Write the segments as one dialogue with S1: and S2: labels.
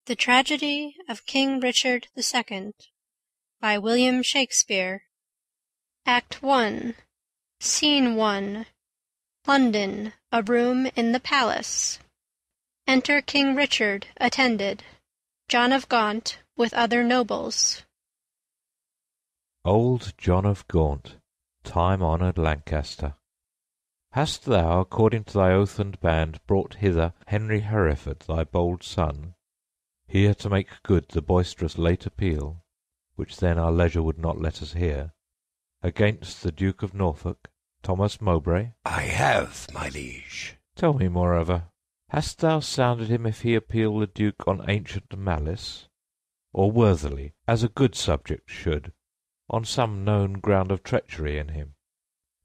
S1: The Tragedy of King Richard II by William Shakespeare. Act I. Scene I. London, a room in the palace. Enter King Richard attended. John of Gaunt with other nobles.
S2: Old John of Gaunt, time-honoured Lancaster, hast thou, according to thy oath and band, brought hither Henry Hereford, thy bold son, here to make good the boisterous late appeal, which then our leisure would not let us hear, against the Duke of Norfolk, Thomas Mowbray?
S3: I have, my liege.
S2: Tell me, moreover, hast thou sounded him if he appeal the Duke on ancient malice, or worthily, as a good subject should, on some known ground of treachery in him?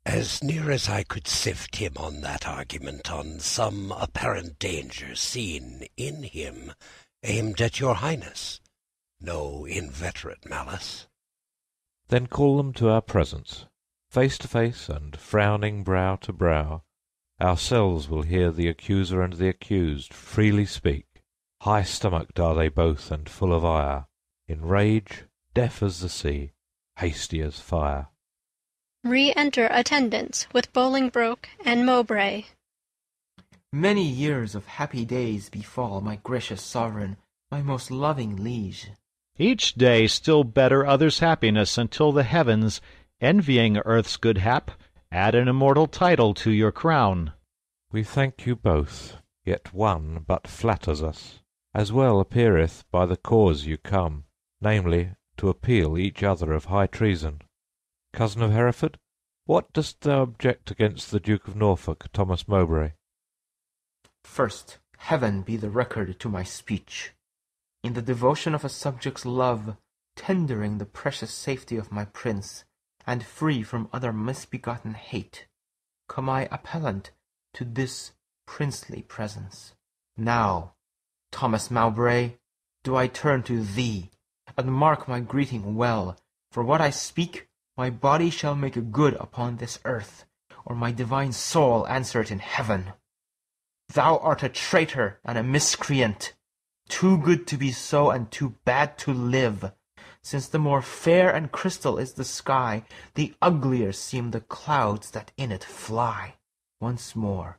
S3: As near as I could sift him on that argument, on some apparent danger seen in him, aimed at your highness, no inveterate malice.
S2: Then call them to our presence, face to face, and frowning brow to brow. Ourselves will hear the accuser and the accused freely speak. High-stomached are they both, and full of ire, in rage, deaf as the sea, hasty as fire.
S1: Re-enter attendants with Bolingbroke and Mowbray.
S4: Many years of happy days befall my gracious sovereign, my most loving liege.
S5: Each day still better others' happiness, until the heavens, envying earth's good hap, add an immortal title to your crown.
S2: We thank you both, yet one but flatters us, as well appeareth by the cause you come, namely, to appeal each other of high treason. Cousin of Hereford, what dost thou object against the Duke of Norfolk, Thomas Mowbray?
S4: First, heaven be the record to my speech. In the devotion of a subject's love, tendering the precious safety of my prince, and free from other misbegotten hate, come I appellant to this princely presence. Now, Thomas Mowbray, do I turn to thee, and mark my greeting well, for what I speak my body shall make good upon this earth, or my divine soul answer it in heaven. Thou art a traitor and a miscreant, too good to be so and too bad to live, since the more fair and crystal is the sky, the uglier seem the clouds that in it fly. Once more,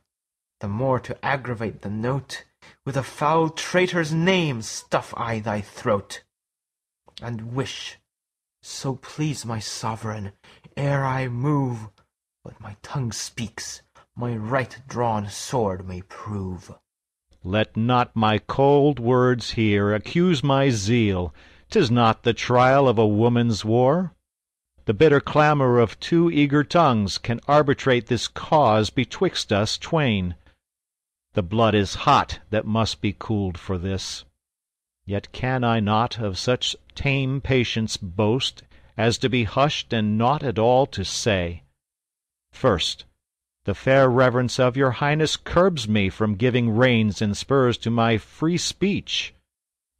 S4: the more to aggravate the note, with a foul traitor's name stuff I thy throat, and wish, so please my sovereign, ere I move, what my tongue speaks, my right-drawn sword may prove.
S5: Let not my cold words here accuse my zeal. 'Tis not the trial of a woman's war. The bitter clamour of two eager tongues can arbitrate this cause betwixt us twain. The blood is hot that must be cooled for this. Yet can I not of such tame patience boast as to be hushed and naught at all to say. First, the fair reverence of your highness curbs me from giving reins and spurs to my free speech,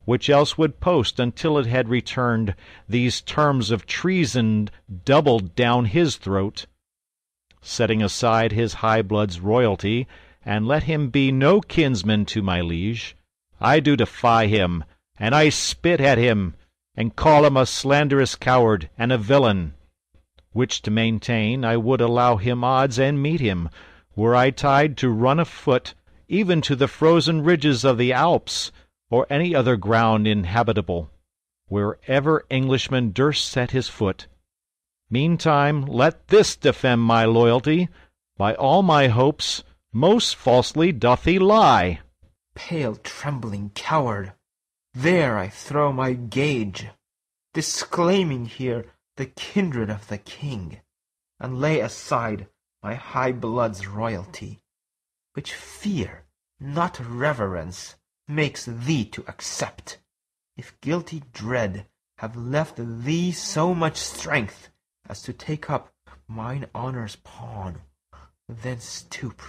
S5: which else would post until it had returned these terms of treason doubled down his throat. Setting aside his high blood's royalty, and let him be no kinsman to my liege, I do defy him, and I spit at him, and call him a slanderous coward and a villain, which to maintain I would allow him odds and meet him, were I tied to run afoot, even to the frozen ridges of the Alps, or any other ground inhabitable, wherever Englishman durst set his foot. Meantime let this defend my loyalty, by all my hopes most falsely doth he lie.
S4: Pale trembling coward, there I throw my gage, disclaiming here the kindred of the king, and lay aside my high blood's royalty, which fear, not reverence, makes thee to accept. If guilty dread have left thee so much strength as to take up mine honour's pawn, then stoop.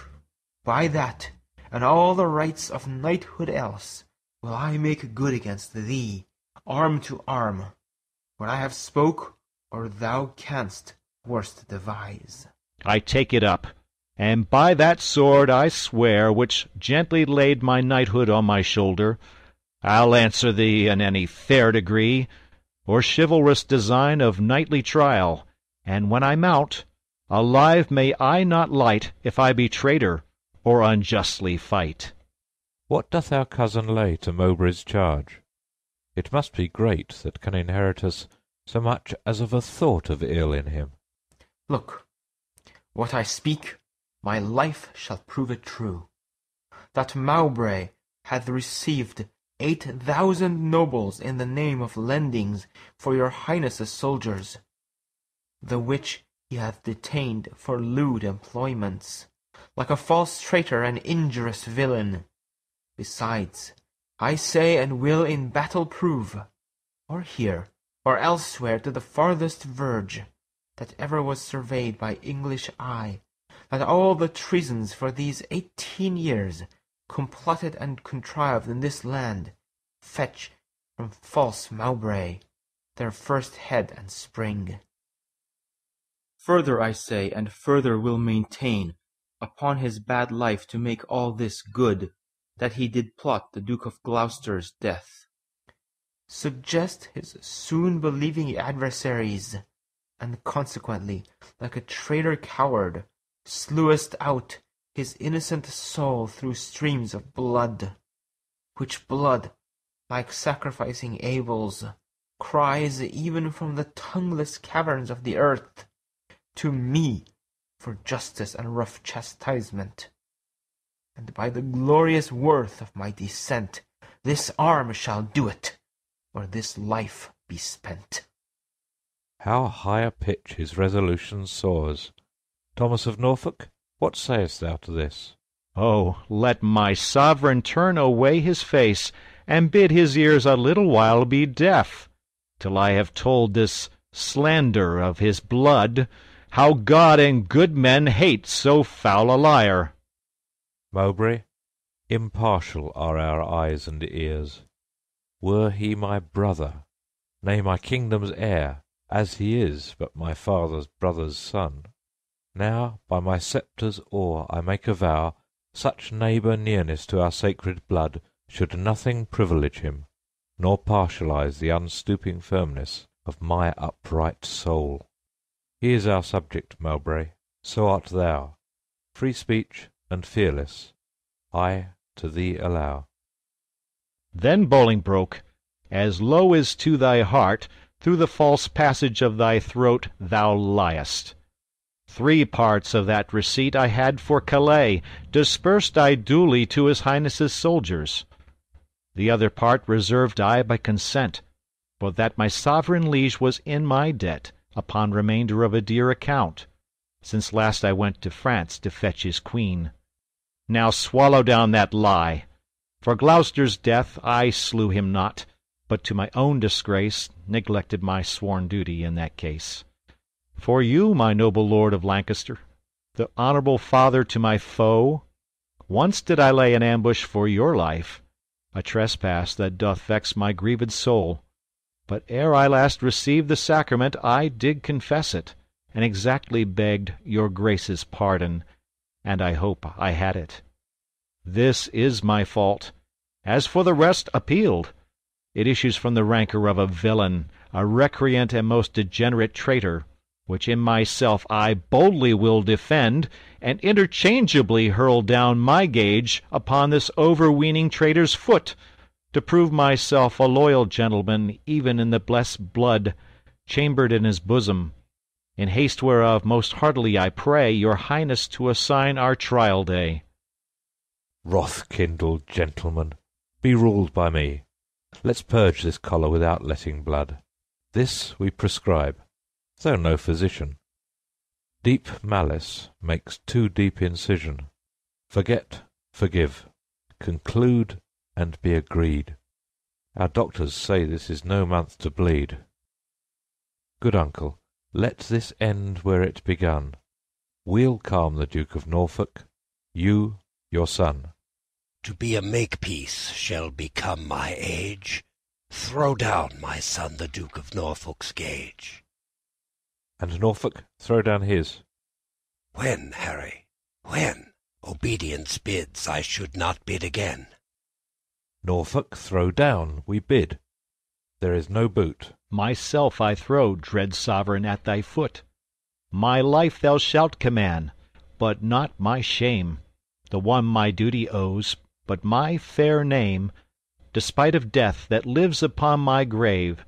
S4: By that, and all the rights of knighthood else, will I make good against thee, arm to arm, when I have spoke, or thou canst worst devise.
S5: I take it up, and by that sword I swear, which gently laid my knighthood on my shoulder, I'll answer thee in any fair degree, or chivalrous design of knightly trial, and when I mount, alive may I not light, if I be traitor, or unjustly fight.
S2: What doth our cousin lay to Mowbray's charge? It must be great that can inherit us so much as of a thought of ill in him.
S4: Look, what I speak, my life shall prove it true, that Mowbray hath received 8,000 nobles in the name of lendings for your highness's soldiers, the which he hath detained for lewd employments, like a false traitor and injurious villain. Besides, I say and will in battle prove, or here, or elsewhere to the farthest verge that ever was surveyed by English eye, that all the treasons for these 18 years, complotted and contrived in this land, fetch from false Mowbray their first head and spring. Further I say, and further will maintain, upon his bad life to make all this good, that he did plot the Duke of Gloucester's death, suggest his soon-believing adversaries, and consequently, like a traitor coward, slewest out his innocent soul through streams of blood, which blood, like sacrificing Abel's, cries even from the tongueless caverns of the earth to me for justice and rough chastisement. And by the glorious worth of my descent, this arm shall do it, or this life be spent.
S2: How high a pitch his resolution soars! Thomas of Norfolk, what sayest thou to this?
S5: Oh, let my sovereign turn away his face, and bid his ears a little while be deaf, till I have told this slander of his blood, how God and good men hate so foul a liar.
S2: Mowbray, impartial are our eyes and ears. Were he my brother, nay, my kingdom's heir, as he is but my father's brother's son, now by my sceptre's awe I make a vow, such neighbour nearness to our sacred blood should nothing privilege him, nor partialize the unstooping firmness of my upright soul. He is our subject, Mowbray, so art thou, free speech and fearless, I to thee allow.
S5: Then Bolingbroke, as low as to thy heart, through the false passage of thy throat thou liest. 3 parts of that receipt I had for Calais, dispersed I duly to his highness's soldiers. The other part reserved I by consent, for that my sovereign liege was in my debt, upon remainder of a dear account, since last I went to France to fetch his queen. Now swallow down that lie. For Gloucester's death I slew him not, but to my own disgrace neglected my sworn duty in that case. For you, my noble lord of Lancaster, the honourable father to my foe, once did I lay an ambush for your life, a trespass that doth vex my grieved soul. But ere I last received the sacrament I did confess it, and exactly begged your grace's pardon, and I hope I had it. This is my fault. As for the rest, appealed. It issues from the rancour of a villain, a recreant and most degenerate traitor, which in myself I boldly will defend, and interchangeably hurl down my gage upon this overweening traitor's foot, to prove myself a loyal gentleman even in the blessed blood chambered in his bosom, in haste whereof most heartily I pray your highness to assign our trial day.
S2: Wrath-kindled gentleman, be ruled by me. Let's purge this collar without letting blood. This we prescribe, though no physician. Deep malice makes too deep incision. Forget, forgive, conclude, and be agreed. Our doctors say this is no month to bleed. Good uncle, let this end where it begun. We'll calm the Duke of Norfolk, you your son.
S3: To be a makepeace shall become my age. Throw down, my son, the Duke of Norfolk's gage.
S2: And Norfolk throw down his.
S3: When, Harry, when? Obedience bids I should not bid again.
S2: Norfolk, throw down, we bid. There is no boot.
S5: Myself I throw, dread sovereign, at thy foot. My life thou shalt command, but not my shame, the one my duty owes, but my fair name, despite of death that lives upon my grave,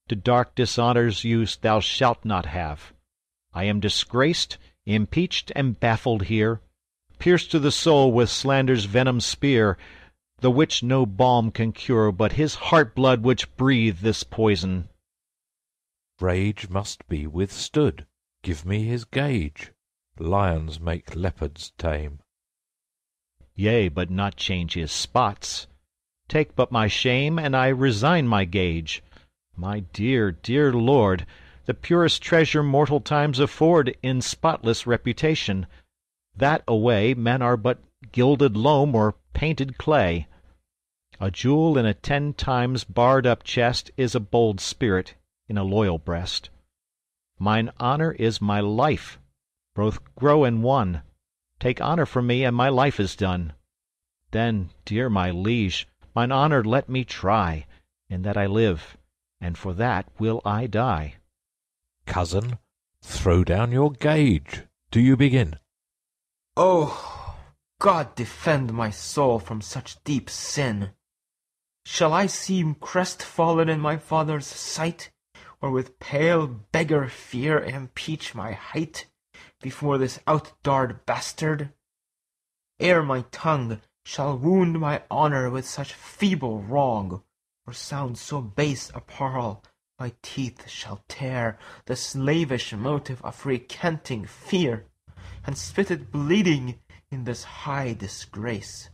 S5: to dark dishonour's use thou shalt not have. I am disgraced, impeached, and baffled here, pierced to the soul with slander's venom spear, the which no balm can cure but his heart-blood which breathed this poison.
S2: Rage must be withstood. Give me his gage. Lions make leopards tame.
S5: Yea, but not change his spots. Take but my shame, and I resign my gage. My dear, dear lord, the purest treasure mortal times afford in spotless reputation, that away men are but gilded loam or painted clay. A jewel in a 10 times barred-up chest is a bold spirit in a loyal breast. Mine honour is my life, both grow in one. Take honour from me, and my life is done. Then, dear my liege, mine honour let me try, in that I live, and for that will I die.
S2: Cousin, throw down your gage. Do you begin?
S4: Oh, God defend my soul from such deep sin! Shall I seem crestfallen in my father's sight, or with pale beggar fear impeach my height before this outdoor'd bastard? Ere my tongue shall wound my honour with such feeble wrong, or sound so base a pearl, my teeth shall tear the slavish motive of recanting fear, and spit it bleeding in this high disgrace,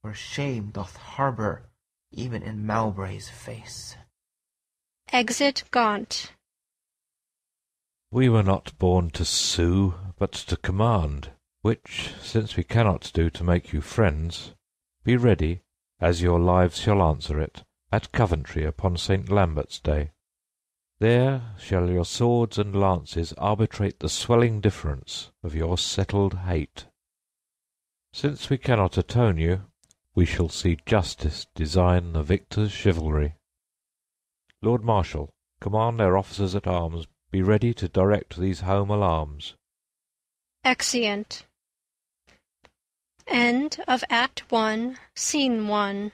S4: where shame doth harbour even in Mowbray's face.
S1: Exit Gaunt.
S2: We were not born to sue, but to command, which, since we cannot do to make you friends, be ready, as your lives shall answer it, at Coventry upon St. Lambert's day. There shall your swords and lances arbitrate the swelling difference of your settled hate. Since we cannot atone you, we shall see justice design the victor's chivalry. Lord Marshal, command our officers at arms be ready to direct these home alarms.
S1: Exeunt. End of Act 1, Scene 1.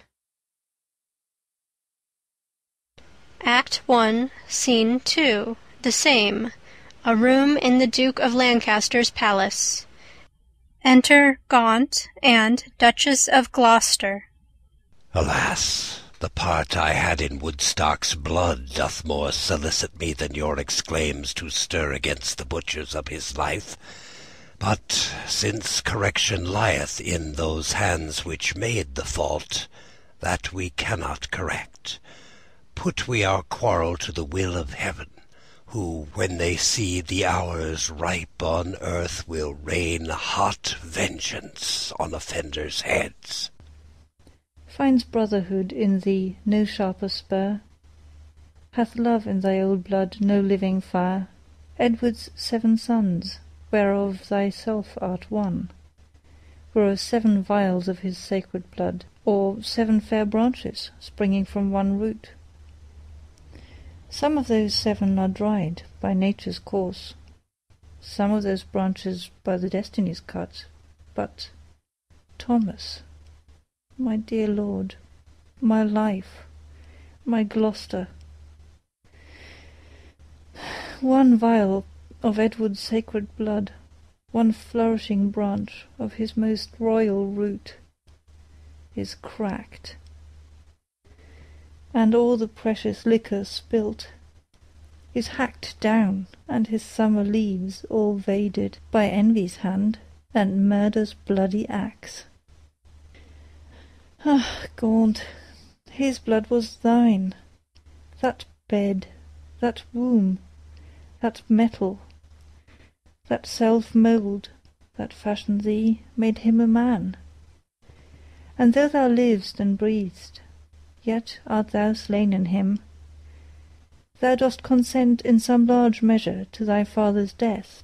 S1: Act 1, Scene 2. The same. A room in the Duke of Lancaster's palace. Enter Gaunt and Duchess of Gloucester.
S3: Alas, the part I had in Woodstock's blood doth more solicit me than your exclaims to stir against the butchers of his life. But since correction lieth in those hands which made the fault, that we cannot correct, put we our quarrel to the will of heaven, who, when they see the hours ripe on earth, will rain hot vengeance on offenders' heads.
S6: Finds brotherhood in thee no sharper spur? Hath love in thy old blood no living fire? Edward's 7 sons, whereof thyself art one, were 7 vials of his sacred blood, or 7 fair branches springing from one root. Some of those 7 are dried by nature's course, some of those branches by the destinies cut. But, Thomas, my dear lord, my life, my Gloucester, 1 vial of Edward's sacred blood, 1 flourishing branch of his most royal root, is cracked, and all the precious liquor spilt, is hacked down, and his summer leaves all vaded by envy's hand and murder's bloody axe. Ah, Gaunt, his blood was thine. That bed, that womb, that metal, that self-mould that fashioned thee made him a man. And though thou liv'st and breath'st, yet art thou slain in him. Thou dost consent in some large measure to thy father's death,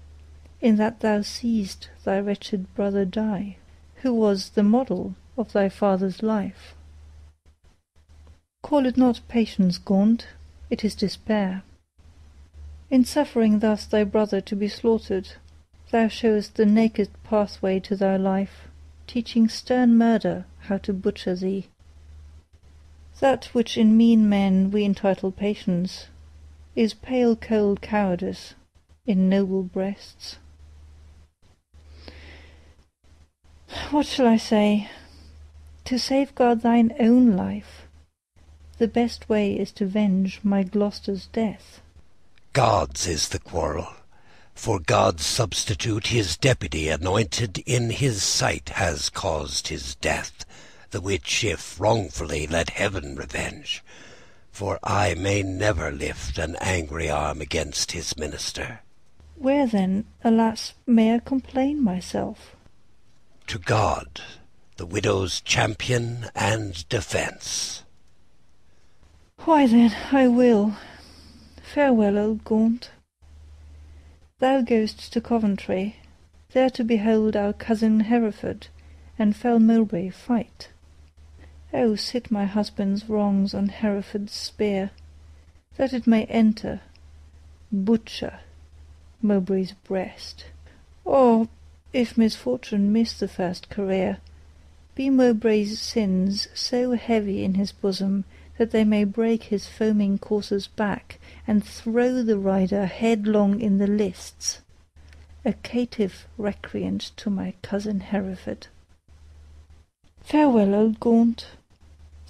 S6: in that thou seest thy wretched brother die, who was the model of thy father's life. Call it not patience, Gaunt, it is despair. In suffering thus thy brother to be slaughtered, thou showest the naked pathway to thy life, teaching stern murder how to butcher thee. That which in mean men we entitle patience is pale cold cowardice in noble breasts. What shall I say? To safeguard thine own life, the best way is to venge my Gloucester's death.
S3: God's is the quarrel, for God's substitute, his deputy anointed in his sight, has caused his death, the which, if wrongfully, let heaven revenge. For I may never lift an angry arm against his minister.
S6: Where then, alas, may I complain myself?
S3: To God, the widow's champion and defence.
S6: Why then, I will. Farewell, old Gaunt. Thou goest to Coventry, there to behold our cousin Hereford and fell Mowbray fight. Oh, sit my husband's wrongs on Hereford's spear, that it may enter, butcher, Mowbray's breast. Or, if misfortune miss the first career, be Mowbray's sins so heavy in his bosom that they may break his foaming courser's back and throw the rider headlong in the lists, a caitiff recreant to my cousin Hereford. Farewell, old Gaunt.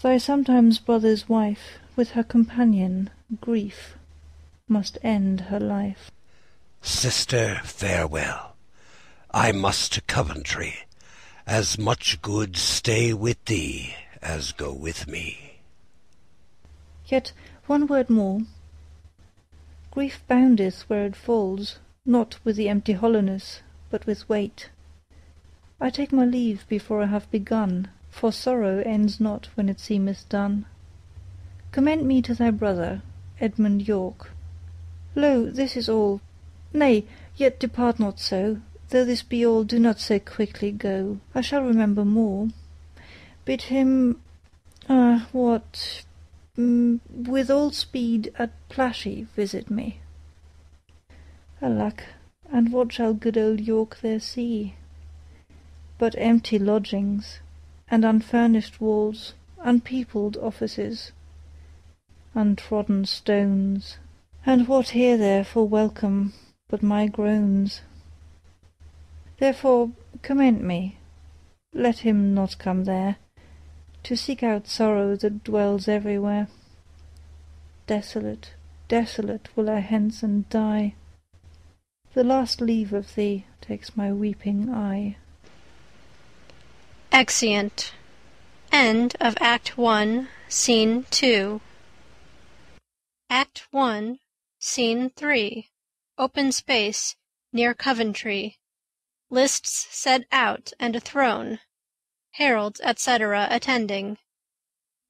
S6: Thy sometimes brother's wife, with her companion, Grief, must end her life.
S3: Sister, farewell. I must to Coventry. As much good stay with thee as go with me.
S6: Yet one word more. Grief boundeth where it falls, not with the empty hollowness, but with weight. I take my leave before I have begun, for sorrow ends not when it seemeth done. Commend me to thy brother, Edmund York. Lo, this is all. Nay, yet depart not so. Though this be all, do not so quickly go. I shall remember more. Bid him, with all speed at Plashy visit me. Alack, and what shall good old York there see? But empty lodgings, and unfurnished walls, unpeopled offices, untrodden stones, and what here there for welcome but my groans? Therefore commend me, let him not come there, to seek out sorrow that dwells everywhere. Desolate, desolate will I hence and die. The last leave of thee takes my weeping eye.
S1: Exeunt. End of Act 1, Scene 2. Act 1, Scene 3. Open space, near Coventry. Lists set out and a throne. Heralds, etc., attending.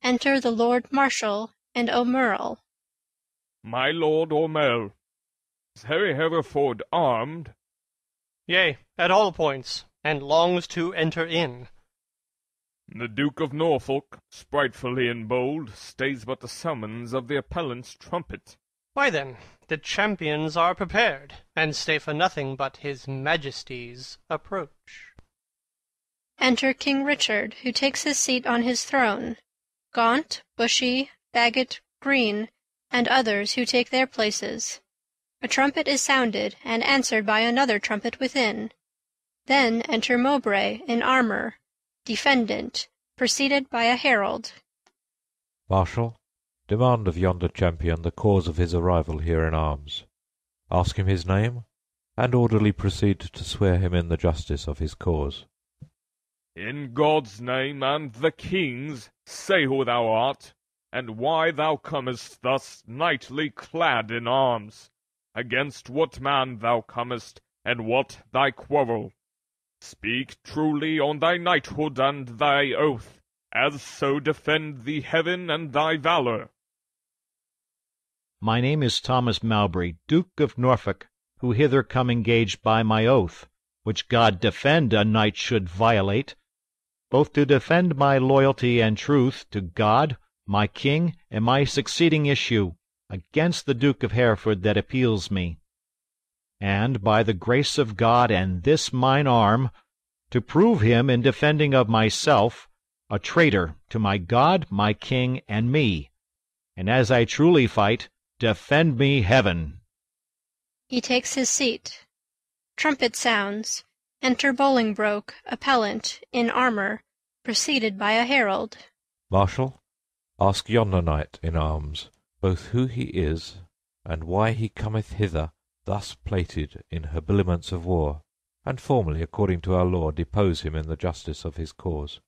S1: Enter the Lord Marshal and O'Merle.
S7: My Lord O'Merle, is Harry Hereford armed?
S8: Yea, at all points, and longs to enter in.
S7: The Duke of Norfolk, spritefully and bold, stays but the summons of the appellant's trumpet.
S8: Why then, the champions are prepared, and stay for nothing but his Majesty's approach.
S1: Enter King Richard, who takes his seat on his throne. Gaunt, Bushy, Bagot, Green, and others who take their places. A trumpet is sounded, and answered by another trumpet within. Then enter Mowbray in armour, defendant, preceded by a herald.
S2: Marshal, demand of yonder champion the cause of his arrival here in arms. Ask him his name, and orderly proceed to swear him in the justice of his cause.
S7: In God's name and the King's, say who thou art, and why thou comest thus knightly clad in arms, against what man thou comest, and what thy quarrel. Speak truly on thy knighthood and thy oath, as so defend thee heaven and thy valour.
S5: My name is Thomas Mowbray, Duke of Norfolk, who hither come engaged by my oath, which God defend a knight should violate, both to defend my loyalty and truth to God, my king, and my succeeding issue, against the Duke of Hereford that appeals me. And by the grace of God and this mine arm, to prove him in defending of myself, a traitor to my God, my king, and me. And as I truly fight, defend me heaven.
S1: He takes his seat. Trumpet sounds. Enter Bolingbroke, appellant, in armour, preceded by a herald.
S2: Marshal, ask yonder knight in arms both who he is, and why he cometh hither thus plated in habiliments of war, and formally, according to our law, depose him in the justice of his cause.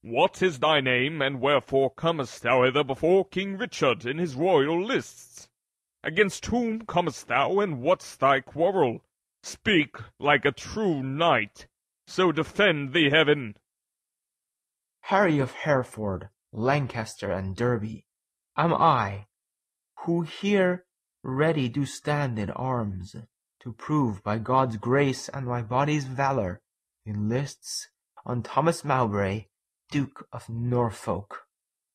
S7: What is thy name, and wherefore comest thou hither before King Richard in his royal lists? Against whom comest thou, and what's thy quarrel? Speak like a true knight, so defend thee heaven.
S4: Harry of Hereford, Lancaster, and Derby, am I, who here ready do stand in arms, to prove by God's grace and my body's valour in lists on Thomas Mowbray, Duke of Norfolk,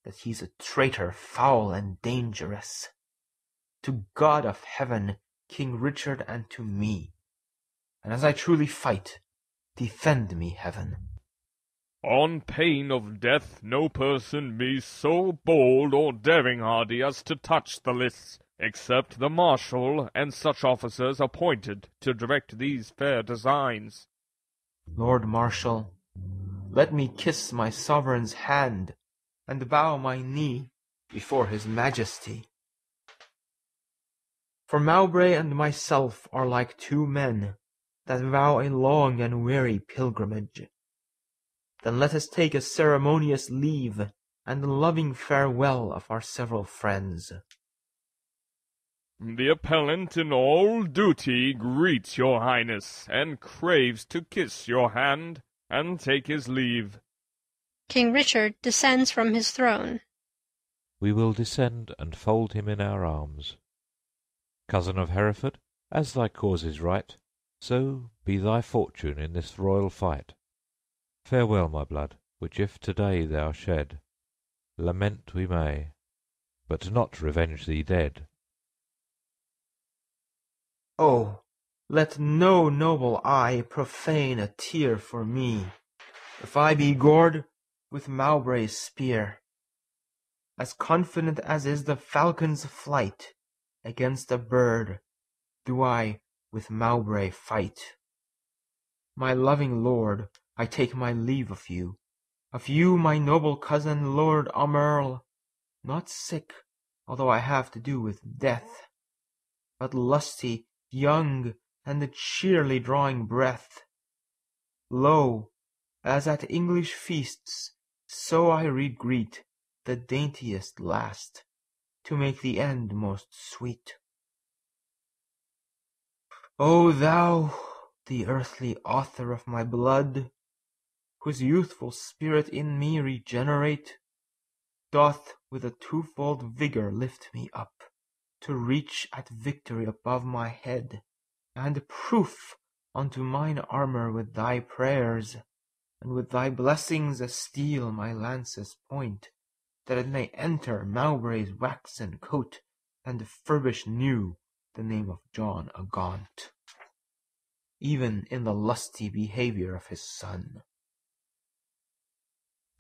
S4: that he's a traitor foul and dangerous, to God of heaven, King Richard, and to me. And as I truly fight, defend me heaven.
S7: On pain of death, no person be so bold or daring hardy as to touch the lists, except the marshal and such officers appointed to direct these fair designs.
S4: Lord Marshal, let me kiss my sovereign's hand, and bow my knee before his majesty. For Mowbray and myself are like two men that vow a long and weary pilgrimage. Then let us take a ceremonious leave and loving farewell of our several friends.
S7: The appellant in all duty greets your highness, and craves to kiss your hand and take his leave.
S1: King Richard descends from his throne.
S2: We will descend and fold him in our arms. Cousin of Hereford, as thy cause is right, so be thy fortune in this royal fight. Farewell, my blood, which if to-day thou shed, lament we may, but not revenge thee dead.
S4: Oh, let no noble eye profane a tear for me, if I be gored with Mowbray's spear. As confident as is the falcon's flight against a bird, do I with Mowbray fight. My loving lord, I take my leave of you, my noble cousin, Lord Earl, not sick, although I have to do with death, but lusty, young, and cheerly drawing breath. Lo, as at English feasts, so I regreet the daintiest last, to make the end most sweet. O thou, the earthly author of my blood, whose youthful spirit in me regenerate, doth with a twofold vigour lift me up, to reach at victory above my head, and proof unto mine armour with thy prayers, and with thy blessings steel my lance's point, that it may enter Mowbray's waxen coat, and furbish new the name of John a Gaunt, even in the lusty behaviour of his son.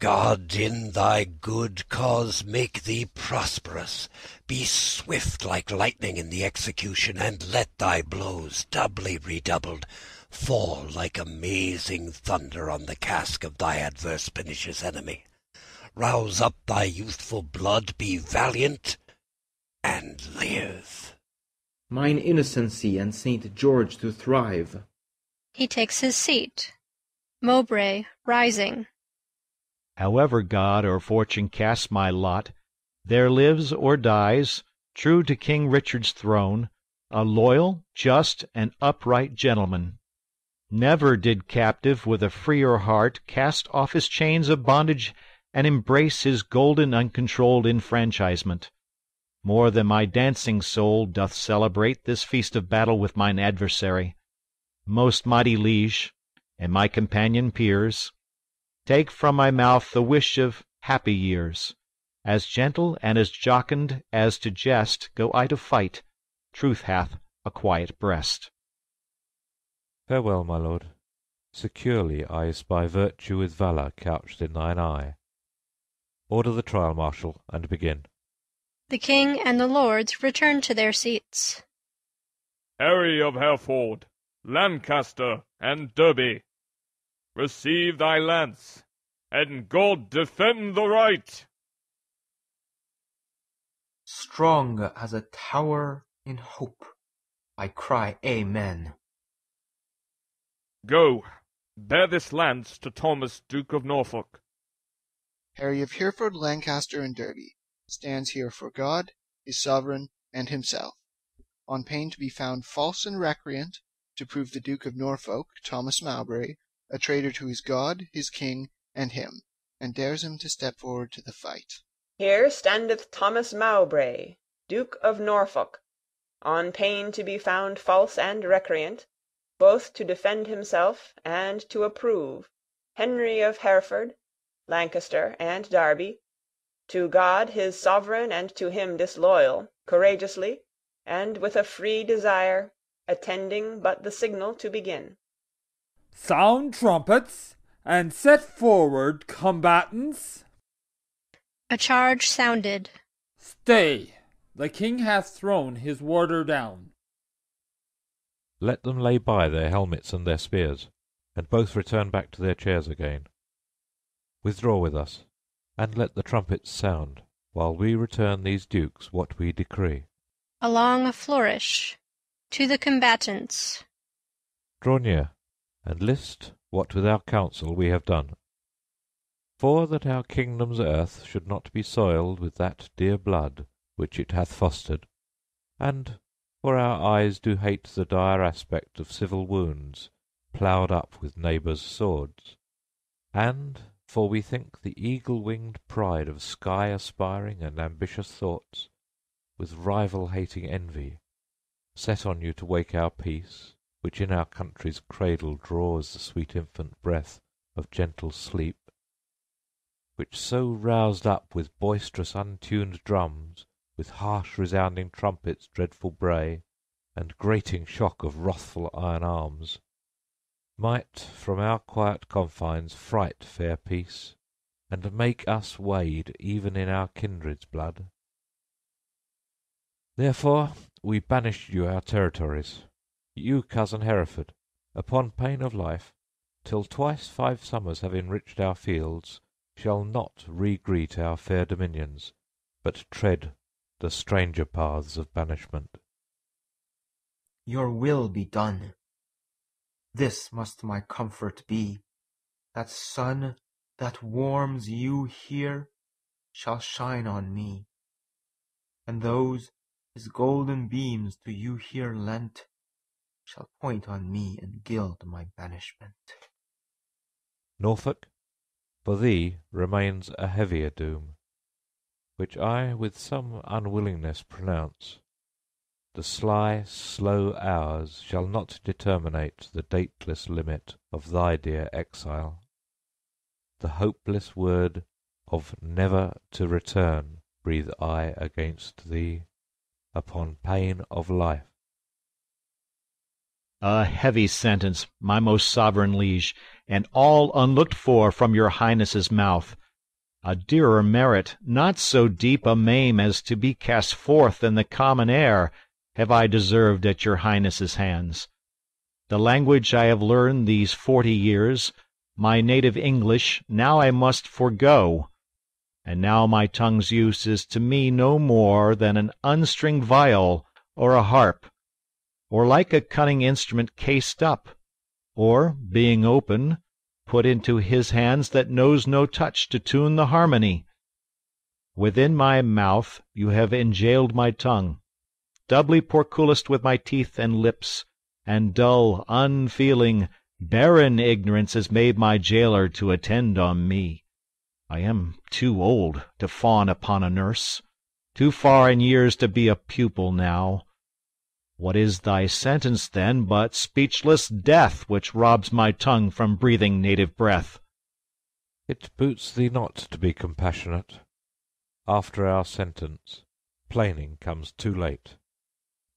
S3: God in thy good cause make thee prosperous. Be swift like lightning in the execution, and let thy blows, doubly redoubled, fall like amazing thunder on the casque of thy adverse pernicious enemy. Rouse up thy youthful blood, be valiant, and live.
S4: Mine innocency and Saint George to thrive.
S1: He takes his seat. Mowbray, rising.
S5: However God or fortune casts my lot, there lives or dies, true to King Richard's throne, a loyal, just, and upright gentleman. Never did captive with a freer heart cast off his chains of bondage and embrace his golden uncontrolled enfranchisement. More than my dancing soul doth celebrate this feast of battle with mine adversary. Most mighty liege, and my companion peers, take from my mouth the wish of happy years, As gentle and as jocund as to jest go I to fight. Truth hath a quiet breast.
S2: Farewell, my lord. Securely I espy virtue with valour couched in thine eye. Order the trial, marshal, and begin.
S1: The king and the lords return to their seats.
S7: Harry of Hereford, Lancaster, and Derby, receive thy lance, and God defend the right.
S4: Strong as a tower in hope, I cry Amen.
S7: Go, bear this lance to Thomas, Duke of Norfolk.
S9: Harry of Hereford, Lancaster, and Derby stands here for God, his sovereign, and himself, on pain to be found false and recreant, to prove the Duke of Norfolk, Thomas Mowbray, a traitor to his God, his king, and him, and dares him to step forward to the fight.
S10: Here standeth Thomas Mowbray, Duke of Norfolk, on pain to be found false and recreant, both to defend himself and to approve Henry of Hereford, Lancaster, and Derby, to God his sovereign and to him disloyal, courageously, and with a free desire, attending but the signal to begin.
S11: Sound trumpets, and set forward, combatants.
S1: A charge sounded.
S11: Stay, the king hath thrown his warder down.
S2: Let them lay by their helmets and their spears, and both return back to their chairs again. Withdraw with us, and let the trumpets sound, while we return these dukes what we decree.
S1: A long flourish. To the combatants.
S2: Draw near, and list what with our counsel we have done. For that our kingdom's earth should not be soiled with that dear blood which it hath fostered, and for our eyes do hate the dire aspect of civil wounds ploughed up with neighbours' swords, and for we think the eagle-winged pride of sky-aspiring and ambitious thoughts, with rival-hating envy, set on you to wake our peace, which in our country's cradle draws the sweet infant breath of gentle sleep, which so roused up with boisterous untuned drums, with harsh resounding trumpets' dreadful bray, and grating shock of wrathful iron arms, might from our quiet confines fright fair peace, and make us wade even in our kindred's blood. Therefore we banish you our territories, you, cousin Hereford, upon pain of life, till twice 5 summers have enriched our fields, shall not re-greet our fair dominions, but tread the stranger paths of banishment.
S4: Your will be done. This must my comfort be. That sun that warms you here shall shine on me, and those his golden beams to you here lent shall point on me and gild my banishment.
S2: Norfolk, for thee remains a heavier doom, which I with some unwillingness pronounce. The sly, slow hours shall not determinate the dateless limit of thy dear exile. The hopeless word of never to return breathe I against thee, upon pain of life.
S5: A heavy sentence, my most sovereign liege, and all unlooked for from your highness's mouth. A dearer merit, not so deep a maim as to be cast forth in the common air, have I deserved at your highness's hands. The language I have learned these 40 years, my native English, now I must forego, and now my tongue's use is to me no more than an unstringed viol or a harp, or like a cunning instrument cased up, or, being open, put into his hands that knows no touch to tune the harmony. Within my mouth you have enjailed my tongue, doubly porculist with my teeth and lips, and dull, unfeeling, barren ignorance has made my jailer to attend on me. I am too old to fawn upon a nurse, too far in years to be a pupil now. What is thy sentence, then, but speechless death, which robs my tongue from breathing native breath?
S2: It boots thee not to be compassionate. after our sentence, plaining comes too late.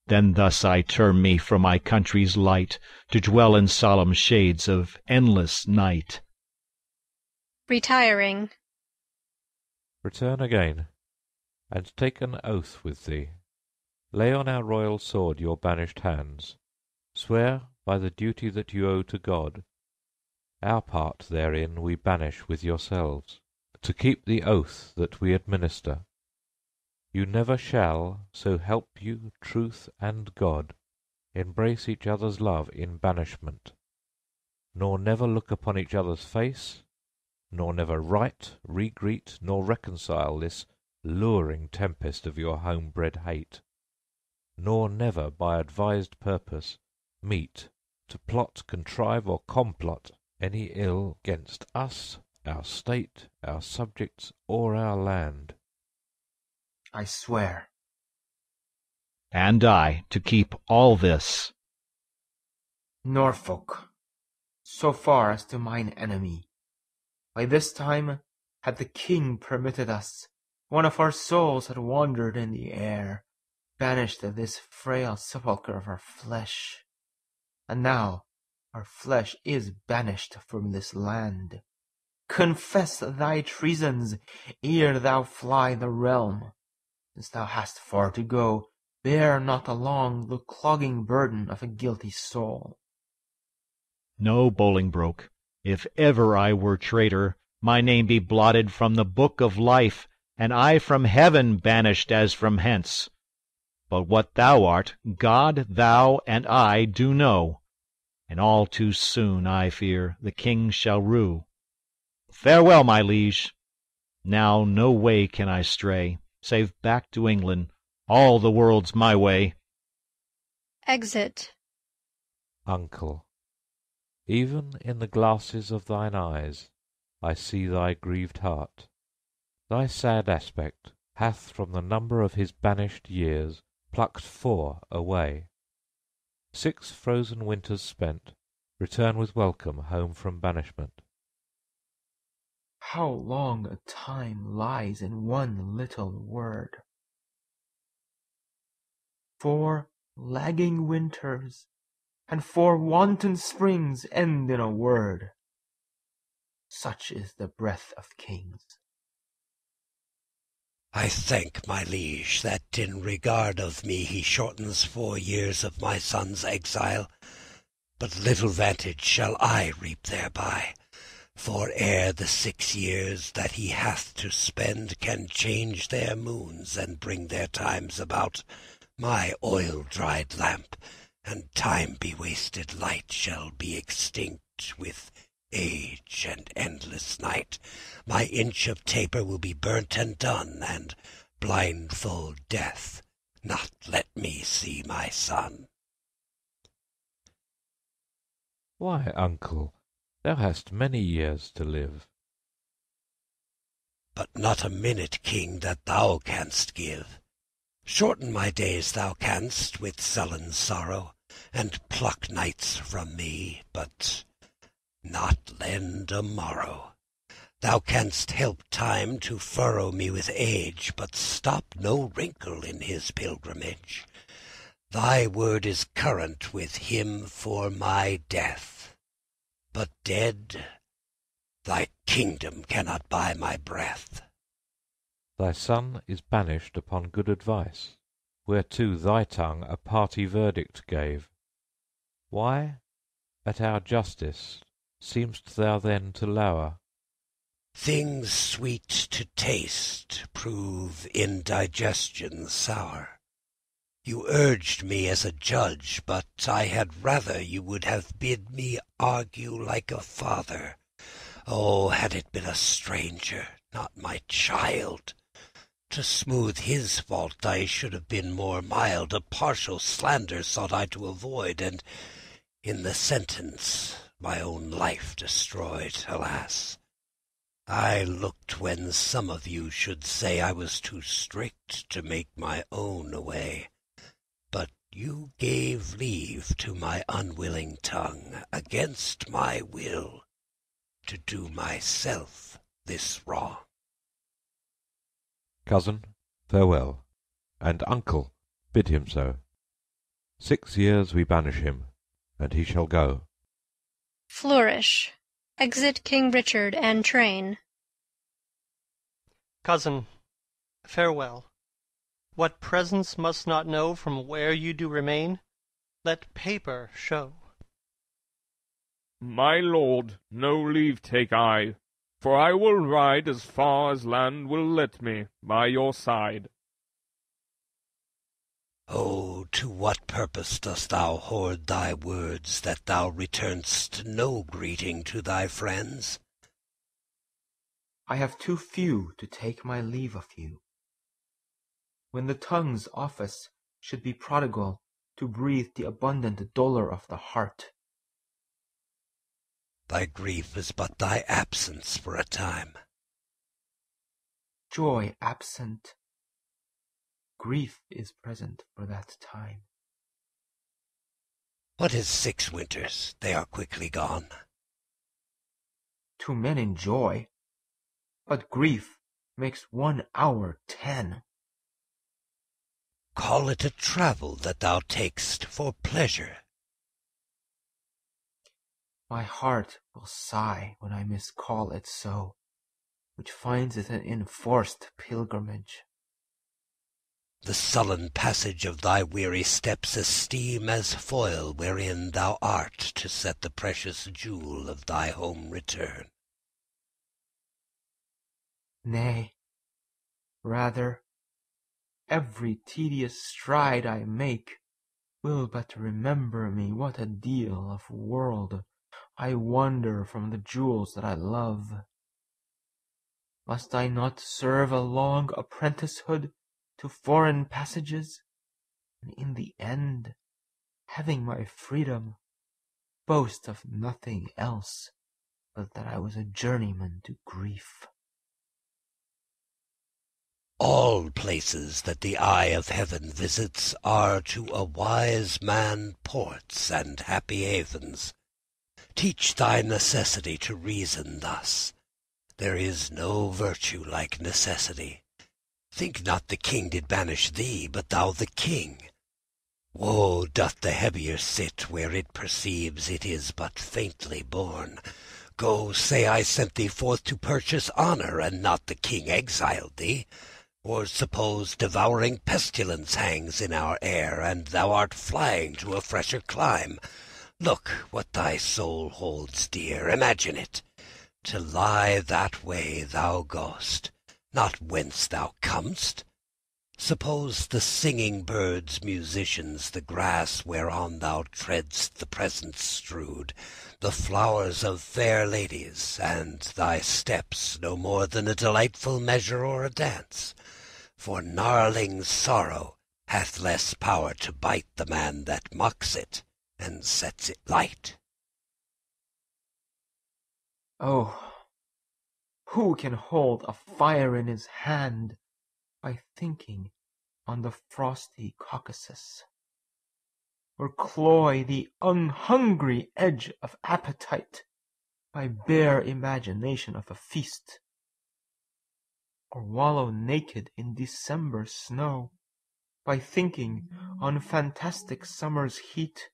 S5: Then thus I term me from my country's light, to dwell in solemn shades of endless night.
S1: Retiring.
S2: Return again, and take an oath with thee. Lay on our royal sword your banished hands. Swear by the duty that you owe to God. Our part therein we banish with yourselves, to keep the oath that we administer. You never shall, so help you truth and God, embrace each other's love in banishment, nor never look upon each other's face, nor never write, regreet, nor reconcile this luring tempest of your home-bred hate, nor never by advised purpose meet to plot, contrive, or complot any ill against us, our state, our subjects, or our land.
S4: I swear.
S5: And I, to keep all this.
S4: Norfolk, so far as to mine enemy. By this time, had the king permitted us, one of our souls had wandered in the air, banished to this frail sepulchre of our flesh. And now our flesh is banished from this land. Confess thy treasons ere thou fly the realm. Since thou hast far to go, bear not along the clogging burden of a guilty soul.
S5: No, Bolingbroke, if ever I were traitor, my name be blotted from the book of life, and I from heaven banished as from hence. But what thou art, God, thou, and I do know, and all too soon, I fear, the king shall rue. Farewell, my liege. Now no way can I stray, save back to England. All the world's my way.
S1: Exit.
S2: Uncle, even in the glasses of thine eyes I see thy grieved heart. Thy sad aspect hath from the number of his banished years plucked 4 away. 6 frozen winters spent, return with welcome home from banishment.
S4: How long a time lies in one little word! 4 lagging winters and 4 wanton springs end in a word. Such is the breath of kings.
S3: I thank my liege that in regard of me he shortens 4 years of my son's exile, but little vantage shall I reap thereby. For ere the 6 years that he hath to spend can change their moons and bring their times about, my oil-dried lamp and time-bewasted light shall be extinct with age and endless night. My inch of taper will be burnt and done, and blindfold death not let me see my son.
S2: Why, uncle, thou hast many years to live.
S3: But not a minute, king, that thou canst give. Shorten my days thou canst with sullen sorrow, and pluck nights from me, but not lend a morrow. Thou canst help time to furrow me with age, but stop no wrinkle in his pilgrimage. Thy word is current with him for my death, but dead, thy kingdom cannot buy my breath.
S2: Thy son is banished upon good advice, whereto thy tongue a party verdict gave. Why, at our justice, seem'st thou then to lower?
S3: Things sweet to taste prove indigestion sour. You urged me as a judge, but I had rather you would have bid me argue like a father. Oh, had it been a stranger, not my child! To smooth his fault I should have been more mild. A partial slander sought I to avoid, and in the sentence my own life destroyed. Alas! I looked when some of you should say I was too strict to make my own away. But you gave leave to my unwilling tongue, against my will, to do myself this wrong.
S2: Cousin, farewell, and uncle, bid him so. 6 years we banish him, and he shall go.
S1: Flourish. Exit King Richard and train.
S8: Cousin, farewell. What presence must not know from where you do remain, let paper show.
S7: My lord, no leave take I, for I will ride as far as land will let me by your side.
S3: Oh, to what purpose dost thou hoard thy words, that thou return'st no greeting to thy friends?
S4: I have too few to take my leave of you. When the tongue's office should be prodigal, to breathe the abundant dolour of the heart.
S3: Thy grief is but thy absence for a time.
S4: Joy absent, grief is present for that time.
S3: What is 6 winters? They are quickly gone.
S4: To men in joy, but grief makes 1 hour 10.
S3: Call it a travel that thou tak'st for pleasure.
S4: My heart will sigh when I miscall it so, which finds it an enforced pilgrimage.
S3: The sullen passage of thy weary steps esteem as foil wherein thou art to set the precious jewel of thy home return.
S4: Nay, rather, every tedious stride I make will but remember me what a deal of world I wander from the jewels that I love. Must I not serve a long apprenticehood to foreign passages, and in the end, having my freedom, boast of nothing else but that I was a journeyman to grief?
S3: All places that the eye of heaven visits are to a wise man ports and happy havens. Teach thy necessity to reason thus. There is no virtue like necessity. Think not the king did banish thee, but thou the king. Woe doth the heavier sit where it perceives it is but faintly born. Go, say I sent thee forth to purchase honour, and not the king exiled thee. Or suppose devouring pestilence hangs in our air, and thou art flying to a fresher clime. Look what thy soul holds dear, imagine it. To lie that way thou goest, not whence thou com'st. Suppose the singing birds musicians, the grass whereon thou tread'st the presents strewed, the flowers of fair ladies, and thy steps no more than a delightful measure or a dance. For gnarling sorrow hath less power to bite the man that mocks it and sets it light.
S4: Oh, who can hold a fire in his hand by thinking on the frosty Caucasus, or cloy the unhungry edge of appetite by bare imagination of a feast, or wallow naked in December snow by thinking on fantastic summer's heat?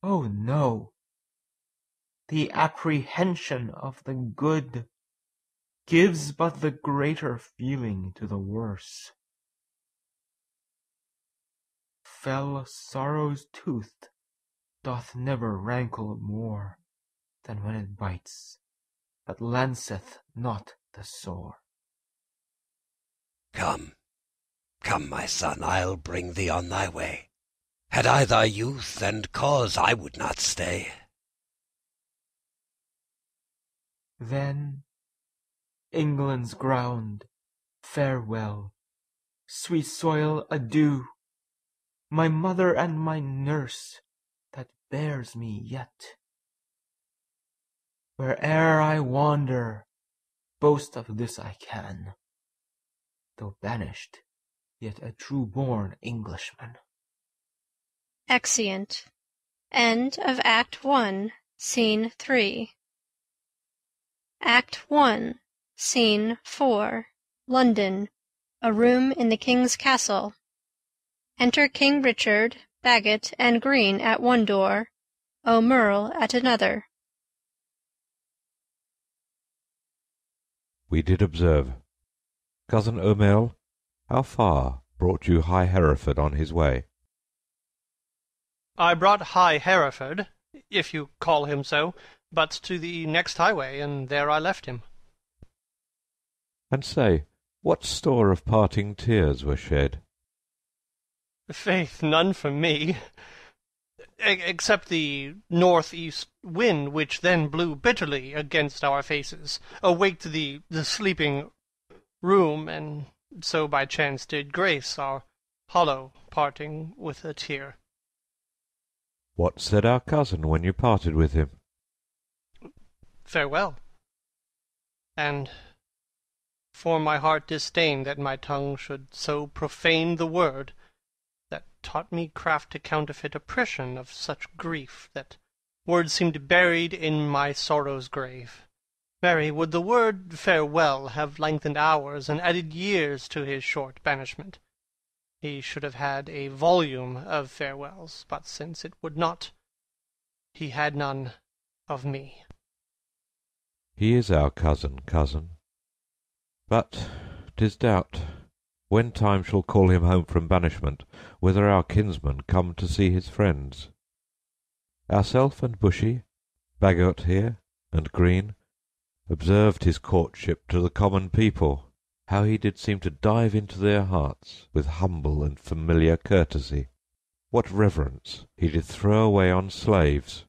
S4: Oh no! The apprehension of the good gives but the greater feeling to the worse. Fell sorrow's tooth doth never rankle more than when it bites, but lanceth not the sore.
S3: Come, come, my son, I'll bring thee on thy way. Had I thy youth and cause, I would not stay.
S4: Then, England's ground, farewell. Sweet soil, adieu. My mother and my nurse that bears me yet. Where'er I wander, boast of this I can, though banished, yet a true-born Englishman.
S1: Exeunt. End of Act 1, Scene 3. Act 1, Scene 4. London, a room in the king's castle. Enter King Richard, Bagot, and Green at one door, O'Merle at another.
S2: We did observe. Cousin O'Merle, how far brought you High Hereford on his way?
S8: I brought High Hereford, if you call him so, but to the next highway, and there I left him.
S2: And say, what store of parting tears were shed?
S8: Faith, none for me, except the north-east wind, which then blew bitterly against our faces, awaked the sleeping room, and so by chance did grace our hollow parting with a tear.
S2: What said our cousin when you parted with him?
S8: Farewell. And for my heart disdained that my tongue should so profane the word, that taught me craft to counterfeit oppression of such grief, that words seemed buried in my sorrow's grave. Marry, would the word farewell have lengthened hours and added years to his short banishment, he should have had a volume of farewells, but since it would not, he had none of me.
S2: He is our cousin, but 'tis doubt, when time shall call him home from banishment, whether our kinsman come to see his friends. Ourself and Bushy, Bagot here, and Green, observed his courtship to the common people, how he did seem to dive into their hearts with humble and familiar courtesy, what reverence he did throw away on slaves,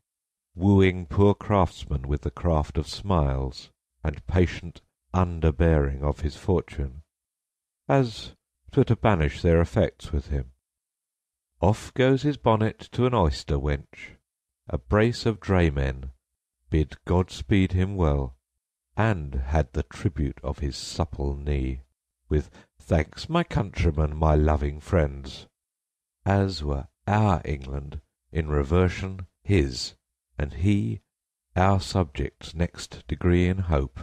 S2: wooing poor craftsmen with the craft of smiles, and patient underbearing of his fortune, as to banish their effects with him. Off goes his bonnet to an oyster wench, a brace of draymen bid God speed him well, and had the tribute of his supple knee, with thanks my countrymen, my loving friends, as were our England in reversion his, and he our subjects' next degree in hope.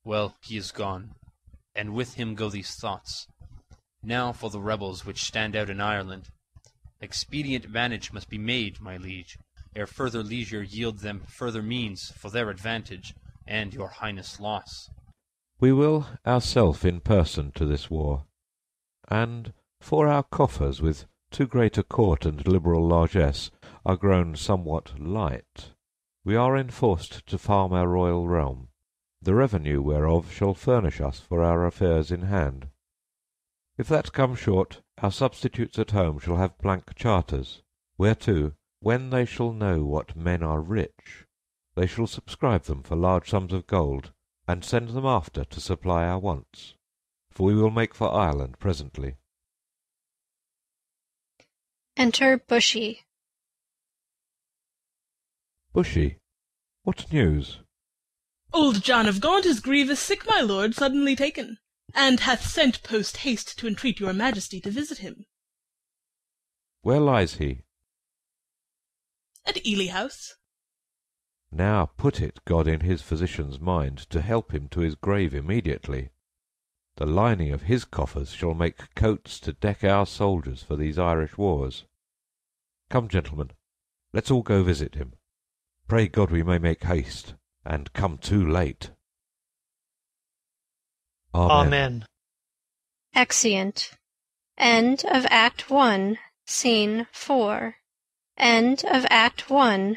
S12: Well, he is gone, and with him go these thoughts. Now for the rebels which stand out in Ireland. Expedient vantage must be made, my liege, ere further leisure yield them further means for their advantage, and your highness' loss.
S2: We will ourself in person to this war, and for our coffers with too great a court and liberal largesse are grown somewhat light, we are enforced to farm our royal realm, the revenue whereof shall furnish us for our affairs in hand. If that come short, our substitutes at home shall have blank charters, whereto, when they shall know what men are rich, they shall subscribe them for large sums of gold, and send them after to supply our wants, for we will make for Ireland presently.
S1: Enter Bushy.
S2: Bushy, what news?
S13: Old John of Gaunt is grievous sick, my lord, suddenly taken, and hath sent post-haste to entreat your majesty to visit him.
S2: Where lies he?
S13: At Ely House.
S2: Now put it God in his physician's mind to help him to his grave immediately. The lining of his coffers shall make coats to deck our soldiers for these Irish wars. Come, gentlemen, let's all go visit him. Pray God we may make haste, and come too late. Amen.
S8: Amen.
S1: Exeunt. End of Act 1, Scene 4. End of Act 1,